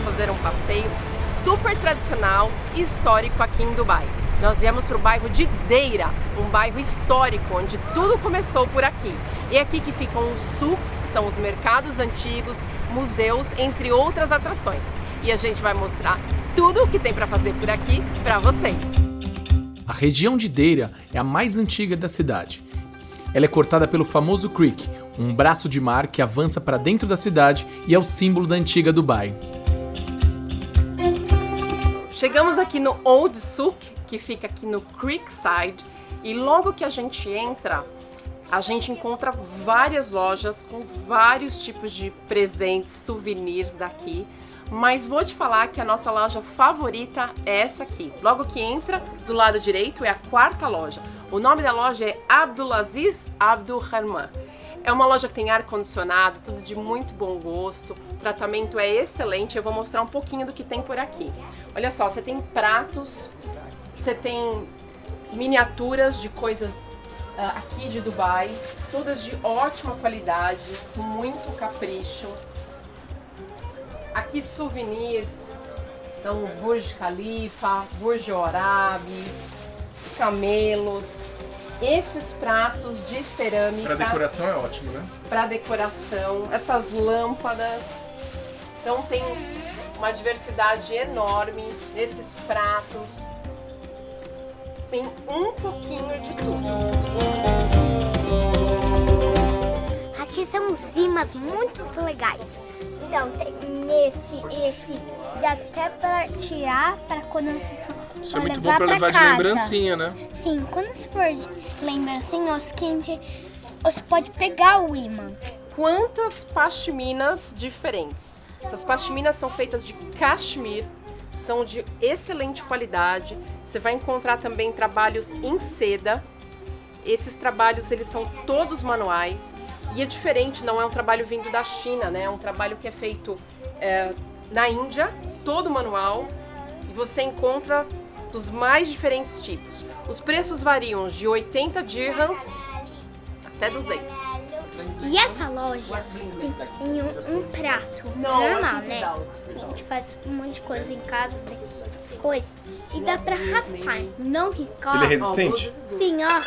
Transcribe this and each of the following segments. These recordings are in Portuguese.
fazer um passeio super tradicional e histórico aqui em Dubai. Nós viemos para o bairro de Deira, um bairro histórico onde tudo começou por aqui. E é aqui que ficam os souks, que são os mercados antigos, museus, entre outras atrações. E a gente vai mostrar tudo o que tem para fazer por aqui para vocês. A região de Deira é a mais antiga da cidade. Ela é cortada pelo famoso Creek, um braço de mar que avança para dentro da cidade e é o símbolo da antiga Dubai. Chegamos aqui no Old Souk, que fica aqui no Creekside, e logo que a gente entra, a gente encontra várias lojas com vários tipos de presentes, souvenirs daqui. Mas vou te falar que a nossa loja favorita é essa aqui. Logo que entra, do lado direito, é a quarta loja. O nome da loja é Abdulaziz Abdulrahman. É uma loja que tem ar-condicionado, tudo de muito bom gosto. O tratamento é excelente. Eu vou mostrar um pouquinho do que tem por aqui. Olha só, você tem pratos, você tem miniaturas de coisas aqui de Dubai, todas de ótima qualidade, com muito capricho. Aqui souvenirs, então Burj Khalifa, Burj Al Arab, os camelos, esses pratos de cerâmica. Para decoração é ótimo, né? Para decoração, essas lâmpadas. Então tem uma diversidade enorme nesses pratos. Tem um pouquinho de tudo. Aqui são os imãs muito legais. Então, tem esse dá até pra tirar para quando você for Isso é muito bom pra levar de lembrancinha, né? Sim, quando você for de lembrancinha, você pode pegar o imã. Quantas pashminas diferentes. Essas pashminas são feitas de cashmere, são de excelente qualidade. Você vai encontrar também trabalhos em seda. Esses trabalhos, eles são todos manuais. E é diferente, não é um trabalho vindo da China, né? É um trabalho que é feito na Índia, todo manual, e você encontra dos mais diferentes tipos. Os preços variam de 80 dirhams até 200. E essa loja tem um prato normal, né? A gente faz um monte de coisa em casa, essas coisas, e dá pra raspar, não riscar. Ele é resistente? Sim, ó.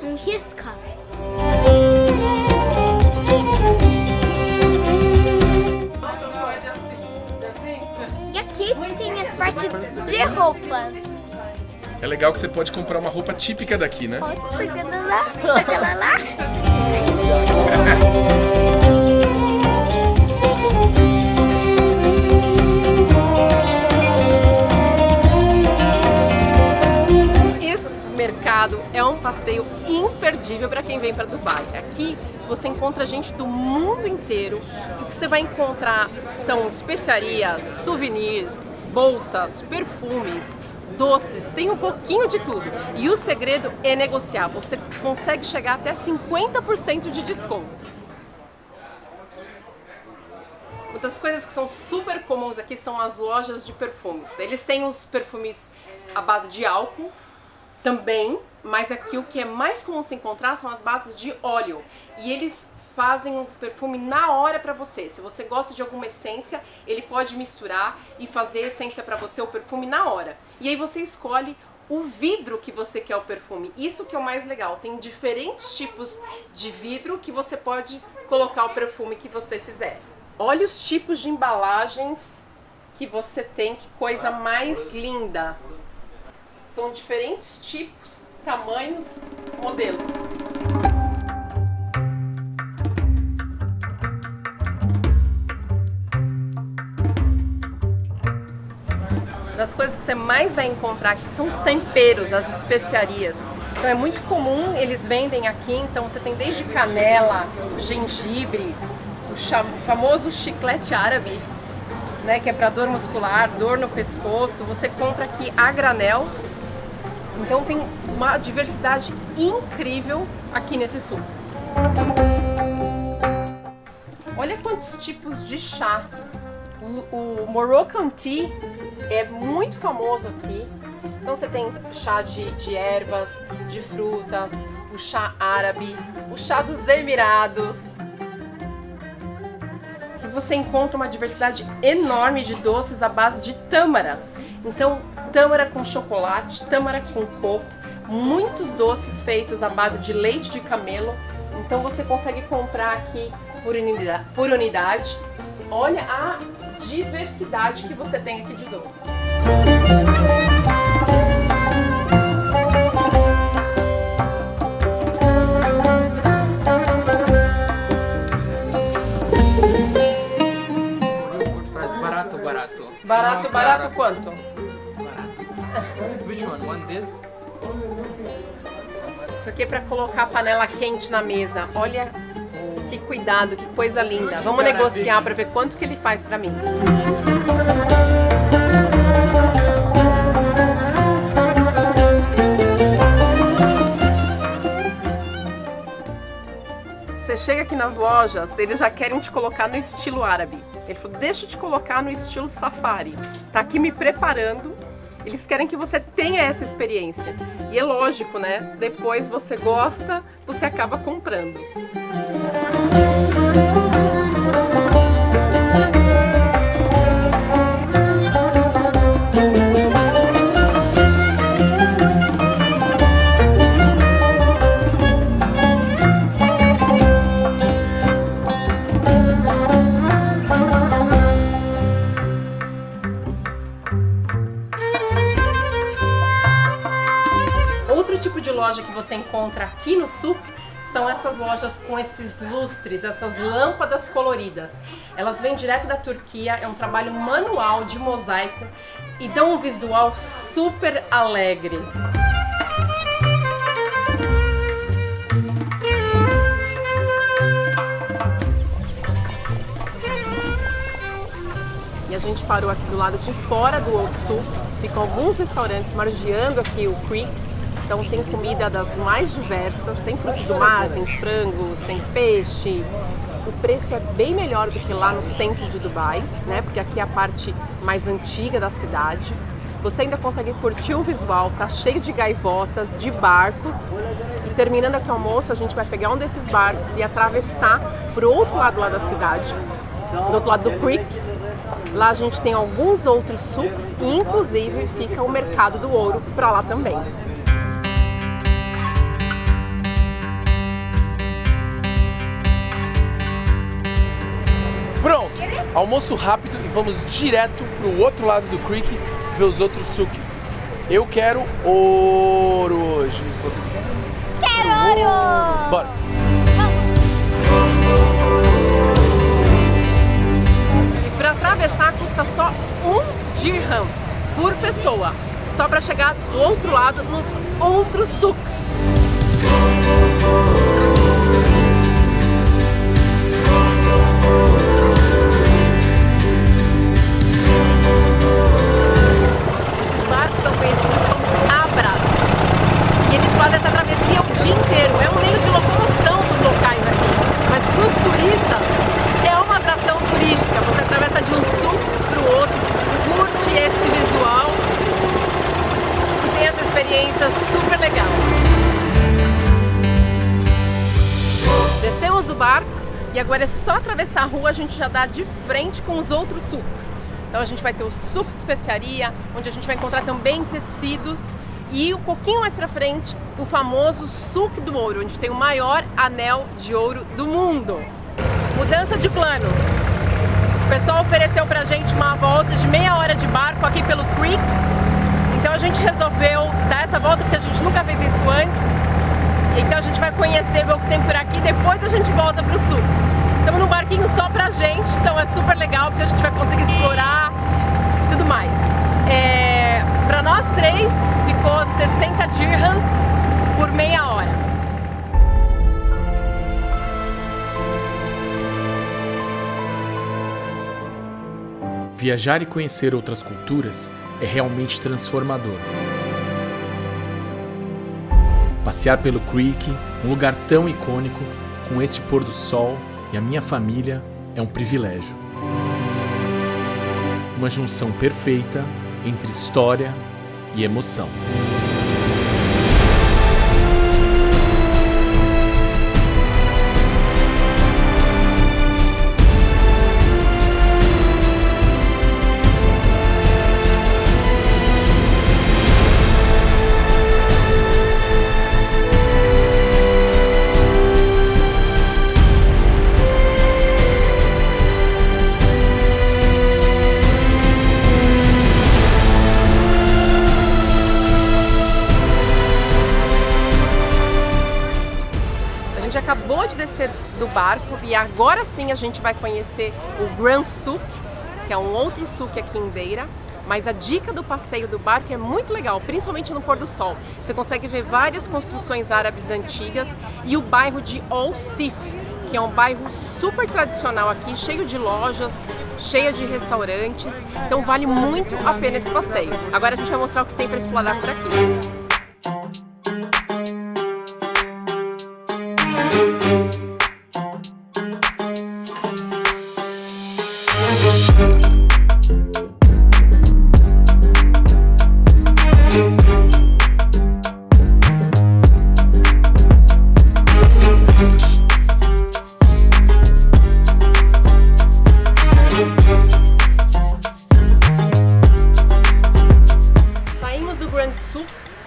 Não risca. E aqui tem as partes de roupas. É legal que você pode comprar uma roupa típica daqui, né? Aquela lá. É um passeio imperdível para quem vem para Dubai. Aqui você encontra gente do mundo inteiro e o que você vai encontrar são especiarias, souvenirs, bolsas, perfumes, doces, tem um pouquinho de tudo. E o segredo é negociar, você consegue chegar até 50% de desconto. Outras coisas que são super comuns aqui são as lojas de perfumes. Eles têm os perfumes à base de álcool também, mas aqui o que é mais comum se encontrar são as bases de óleo. E eles fazem um perfume na hora para você. Se você gosta de alguma essência, ele pode misturar e fazer essência para você, o perfume na hora. E aí você escolhe o vidro que você quer o perfume. Isso que é o mais legal. Tem diferentes tipos de vidro que você pode colocar o perfume que você fizer. Olha os tipos de embalagens que você tem, que coisa mais linda. São diferentes tipos, tamanhos, modelos. Das coisas que você mais vai encontrar aqui são os temperos, as especiarias. Então é muito comum, eles vendem aqui, então você tem desde canela, gengibre, o famoso chiclete árabe, né, que é para dor muscular, dor no pescoço, você compra aqui a granel. Então tem uma diversidade incrível aqui nesses souks. Olha quantos tipos de chá. O Moroccan Tea é muito famoso aqui. Então você tem chá de ervas, de frutas, o chá árabe, o chá dos Emirados. você encontra uma diversidade enorme de doces à base de tâmara. Então, tâmara com chocolate, tâmara com coco, muitos doces feitos à base de leite de camelo. Então você consegue comprar aqui por unidade. Olha a diversidade que você tem aqui de doce. Barato quanto? Which one this? Isso aqui é para colocar a panela quente na mesa. Olha que cuidado, que coisa linda. Vamos negociar para ver quanto que ele faz para mim. Você chega aqui nas lojas, eles já querem te colocar no estilo árabe. Ele falou, deixa eu te colocar no estilo safari. Tá aqui me preparando. Eles querem que você tenha essa experiência. E é lógico, né? Depois você gosta, você acaba comprando. Outro tipo de loja que você encontra aqui no Souk são essas lojas com esses lustres, essas lâmpadas coloridas. Elas vêm direto da Turquia, é um trabalho manual de mosaico e dão um visual super alegre. E a gente parou aqui do lado de fora do Old Souk. Ficam alguns restaurantes margeando aqui o creek. Então tem comida das mais diversas, tem frutos do mar, tem frangos, tem peixe. O preço é bem melhor do que lá no centro de Dubai, né? Porque aqui é a parte mais antiga da cidade. Você ainda consegue curtir o visual, tá cheio de gaivotas, de barcos. E terminando aqui o almoço, a gente vai pegar um desses barcos e atravessar pro outro lado lá da cidade, do outro lado do creek. Lá a gente tem alguns outros souks e inclusive fica o mercado do ouro para lá também. Pronto, almoço rápido e vamos direto pro outro lado do creek ver os outros souks. Eu quero ouro hoje. Vocês querem? Quero ouro! Bora! E para atravessar custa só 1 dirham por pessoa, só para chegar do outro lado nos outros souks. Essa travessia o dia inteiro, é um meio de locomoção dos locais aqui, mas para os turistas é uma atração turística. Você atravessa de um souk para o outro, curte esse visual e tem essa experiência super legal. Descemos do barco e agora é só atravessar a rua, a gente já dá de frente com os outros souks. Então a gente vai ter o souk de especiaria, onde a gente vai encontrar também tecidos. E um pouquinho mais pra frente, o famoso Souk do Ouro, onde tem o maior anel de ouro do mundo. Mudança de planos. O pessoal ofereceu pra gente uma volta de meia hora de barco aqui pelo creek. Então a gente resolveu dar essa volta porque a gente nunca fez isso antes. Então a gente vai conhecer, ver o que tem por aqui, depois a gente volta pro Souk. Estamos num barquinho só pra gente, então é super legal porque a gente vai conseguir explorar e tudo mais. Para nós três ficou 60 dirhams por meia hora. Viajar e conhecer outras culturas é realmente transformador. Passear pelo Creek, um lugar tão icônico, com este pôr do sol e a minha família, é um privilégio. Uma junção perfeita entre história e emoção. do barco e agora sim a gente vai conhecer o Grand Souk, que é um outro souk aqui em Deira. Mas a dica do passeio do barco é muito legal, principalmente no pôr do sol. Você consegue ver várias construções árabes antigas e o bairro de Al Sif, que é um bairro super tradicional aqui, cheio de lojas, cheio de restaurantes. Então vale muito a pena esse passeio. Agora a gente vai mostrar o que tem para explorar por aqui.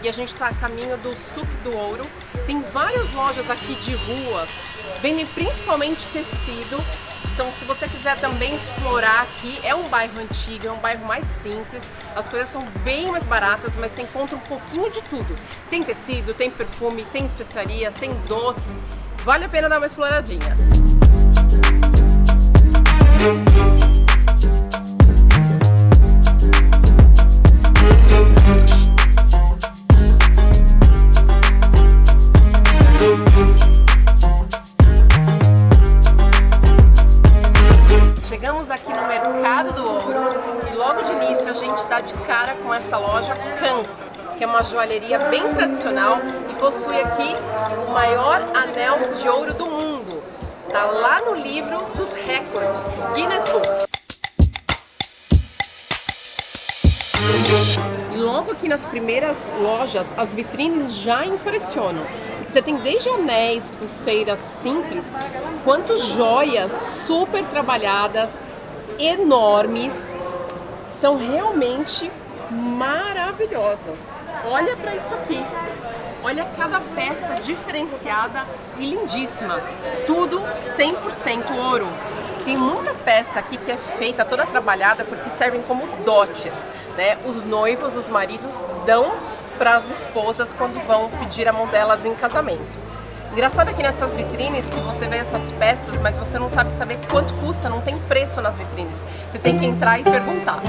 E a gente está a caminho do Souk do Ouro. Tem várias lojas aqui de ruas, vendem principalmente tecido. Então, se você quiser também explorar aqui, é um bairro antigo, é um bairro mais simples. As coisas são bem mais baratas, mas você encontra um pouquinho de tudo. Tem tecido, tem perfume, tem especiarias, tem doces. Vale a pena dar uma exploradinha. Chegamos aqui no Mercado do Ouro e logo de início a gente dá de cara com essa loja Kans, que é uma joalheria bem tradicional e possui aqui o maior anel de ouro do mundo. Tá lá no livro dos recordes, Guinness Book. E logo aqui nas primeiras lojas, as vitrines já impressionam. Você tem desde anéis, pulseiras simples, quanto joias super trabalhadas, enormes. São realmente maravilhosas. Olha para isso aqui. Olha cada peça diferenciada e lindíssima. Tudo 100% ouro. Tem muita peça aqui que é feita toda trabalhada porque servem como dotes, né? Os noivos, os maridos dão para as esposas quando vão pedir a mão delas em casamento. Engraçado aqui nessas vitrines que você vê essas peças, mas você não sabe saber quanto custa, não tem preço nas vitrines. Você tem que entrar e perguntar.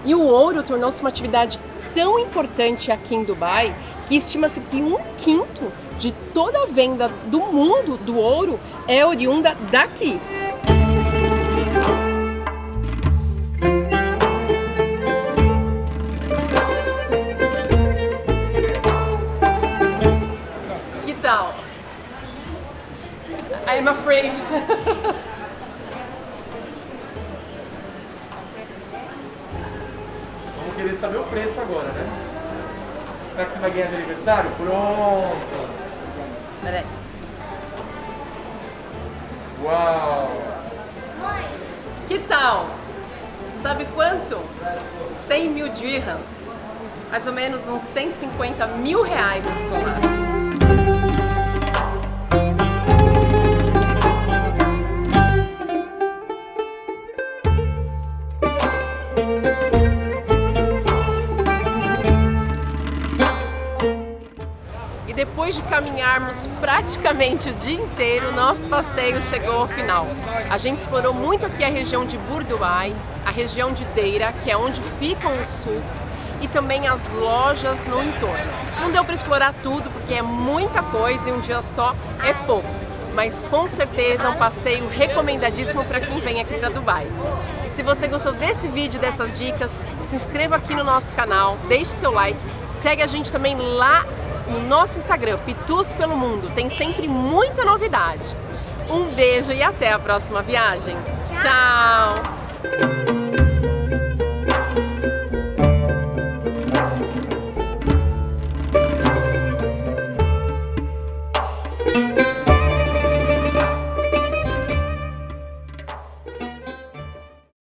E o ouro tornou-se uma atividade tão importante aqui em Dubai que estima-se que 1/5 de toda a venda do mundo do ouro é oriunda daqui. Que tal? I'm afraid. Vamos querer saber o preço agora, né? Será que você vai ganhar de aniversário? Pronto! Peraí. Uau! Que tal? Sabe quanto? 100 mil dirhams. Mais ou menos uns 150 mil reais esse colar. Depois de caminharmos praticamente o dia inteiro, nosso passeio chegou ao final. A gente explorou muito aqui a região de Bur Dubai, a região de Deira, que é onde ficam os souks, e também as lojas no entorno. Não deu para explorar tudo, porque é muita coisa e um dia só é pouco. Mas com certeza é um passeio recomendadíssimo para quem vem aqui para Dubai. E se você gostou desse vídeo, dessas dicas, se inscreva aqui no nosso canal, deixe seu like, segue a gente também lá no nosso Instagram, Pitus pelo Mundo, tem sempre muita novidade. Um beijo e até a próxima viagem. Tchau! Tchau.